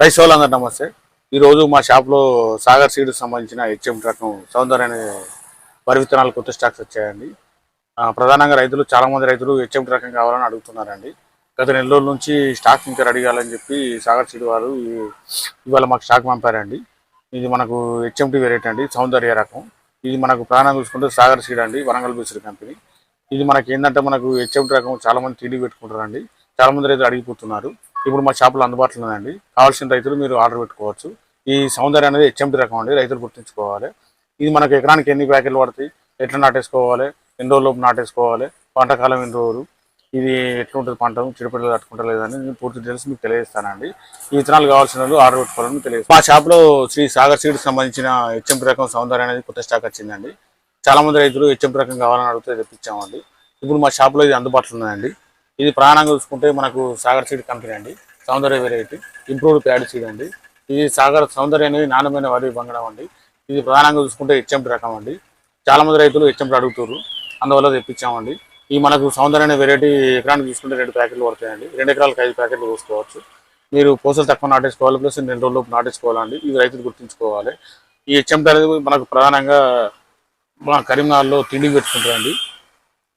Rice వాళ్ళందరూ నమస్తే. ఈరోజు మా షాప్లో సాగర్ సీడ్కి సంబంధించిన హెచ్ఎం రకం సౌందర్య అనే వరి విత్తనాలు కొత్త స్టాక్స్ వచ్చాయండి. ప్రధానంగా చాలామంది రైతులు హెచ్ఎం రకం కావాలని అడుగుతున్నారండి. గత నెల రోజుల నుంచి స్టాక్ ఇంకా రెడీ కావాలని చెప్పి సాగర్ సీడ్ వారు ఇవాళ మాకు స్టాక్ పంపారండి. ఇది మనకు హెచ్ఎంటీ వెరైటీ అండి, సౌందర్య రకం. ఇది మనకు ప్రాణం చూసుకుంటే సాగర్ సీడ్ అండి, వరంగల్ బేస్డ్ కంపెనీ. ఇది మనకి ఏంటంటే మనకు హెచ్ఎంటీ రకం చాలామంది తిరిగి పెట్టుకుంటారండి. చాలామంది రైతులు అడిగిపోతున్నారు. ఇప్పుడు మా షాప్లో అందుబాటులో ఉందండి. కావాల్సిన రైతులు మీరు ఆర్డర్ పెట్టుకోవచ్చు. ఈ సౌందర్య అనేది హెచ్ఎంటీ రకం అండి, రైతులు గుర్తుంచుకోవాలి. ఇది మనకు ఎకరానికి ఎన్ని ప్యాకెట్లు పడతాయి, ఎట్లా నాటేసుకోవాలి, ఎన్ని రోజుల్లోపు నాటేసుకోవాలి, పంటకాలం ఎన్ని రోజులు, ఇది ఎట్లా ఉంటుంది, పంట చెడుపడలు కట్టుకుంటా లేదని నేను పూర్తి డీటెయిల్స్ మీకు తెలియజేస్తానండి. ఈ విత్తనాలు కావాల్సిన వాళ్ళు ఆర్డర్ పెట్టుకోవాలని తెలియజేస్తాను. మా షాప్లో శ్రీ సాగర్ సీడ్కి సంబంధించిన హెచ్ఎంటీ రకం సౌందర్య అనేది కొత్త స్టాక్ వచ్చిందండి. చాలామంది రైతులు హెచ్ఎంటీ రకం కావాలని అడిగితే తెప్పించామండి. ఇప్పుడు మా షాప్లో ఇది అందుబాటులో ఉందండి. ఇది ప్రాణంగా చూసుకుంటే మనకు సాగర్ సీడ్ కంపెనీ అండి, సౌందర్య వెరైటీ ఇంప్రూవ్డ్ ప్యాడ్ సీడ్ అండి. ఇది సౌందర్య అనేది నాణ్యమైన వరి బంగడం అండి. ఇది ప్రధానంగా చూసుకుంటే హెచ్ఎంటీ రకం అండి. చాలామంది రైతులు హెచ్ఎంటీ అడుగుతారు, అందువల్ల తెప్పించామండి. ఈ మనకు సౌందర్య అనే వెరైటీ ఎకరానికి చూసుకుంటే 2 ప్యాకెట్లు పడతాయండి. 2 ఎకరాలకు 5 ప్యాకెట్లు పోసుకోవచ్చు. మీరు పూసలు తక్కువ నాటేసుకోవాలి, ప్లస్ 2 రోజుల్లోపు నాటేసుకోవాలండి. ఇది రైతులు గుర్తుంచుకోవాలి. ఈ హెచ్ఎంటీ అనేది మనకు ప్రధానంగా మన కరీంనగర్లో తిండికి పెట్టుకుంటారండి.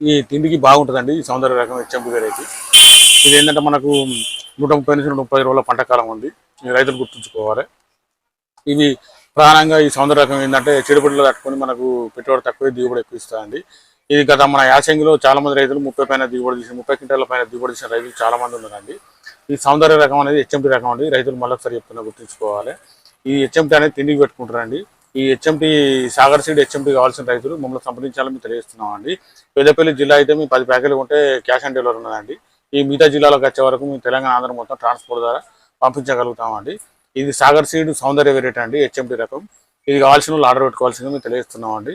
ఈ తిండికి బాగుంటుందండి ఈ సౌందర్య రకం హెచ్ఎంటీ వెరైటీ. ఇది ఏంటంటే మనకు 130 నుంచి 130 రోజుల పంట కాలం ఉంది. ఈ రైతులు గుర్తుంచుకోవాలి. ఇవి ప్రధానంగా ఈ సౌందర్య రకం ఏంటంటే చెడుపడిలో తట్టుకొని మనకు పెట్టుబడి తక్కువ, దిగుబడి ఎక్కువ ఇస్తుందండి. ఇది గత మన యాసంగిలో చాలామంది రైతులు 30 పైన దిగుబడి తీసిన, 30 క్వింటాల పైన దిగుబడి తీసిన రైతులు చాలామంది ఉన్నారండి. ఈ సౌందర్య రకం అనేది హెచ్ఎంటీ రకం అండి, రైతులు మళ్ళొకసారి చెప్తున్నా గుర్తుంచుకోవాలి. ఈ హెచ్ఎంటీ అనేది తిండికి పెట్టుకుంటారండి. ఈ హెచ్ఎంటీ సాగర్ సీడ్ హెచ్ఎంటీ కావాల్సిన రైతులు మమ్మల్ని సంప్రదించాలని మేము తెలియజేస్తున్నామండి. పెద్దపల్లి జిల్లా అయితే మేము 10 ప్యాకెట్లు ఉంటే క్యాష్ ఆన్ డెలివరీ ఉన్నదండి. ఈ మిగతా జిల్లాలోకి వచ్చే వరకు మేము తెలంగాణ, ఆంధ్ర మొత్తం ట్రాన్స్పోర్ట్ ద్వారా పంపించగలుగుతామండి. ఇది సాగర్ సీడ్ సౌందర్య వెరైటీ అండి, హెచ్ఎంటీ రకం. ఇది కావాల్సిన వాళ్ళు ఆర్డర్ పెట్టుకోవాల్సింది మేము తెలియజేస్తున్నామండి.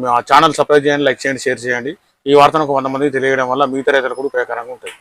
మా ఛానల్ సబ్స్క్రైబ్ చేయండి, లైక్ చేయండి, షేర్ చేయండి. ఈ వార్తను ఒక 100 మందికి తెలియడం వల్ల మిగతా రైతులకు కూడా ఉపయోగకరంగా ఉంటుంది.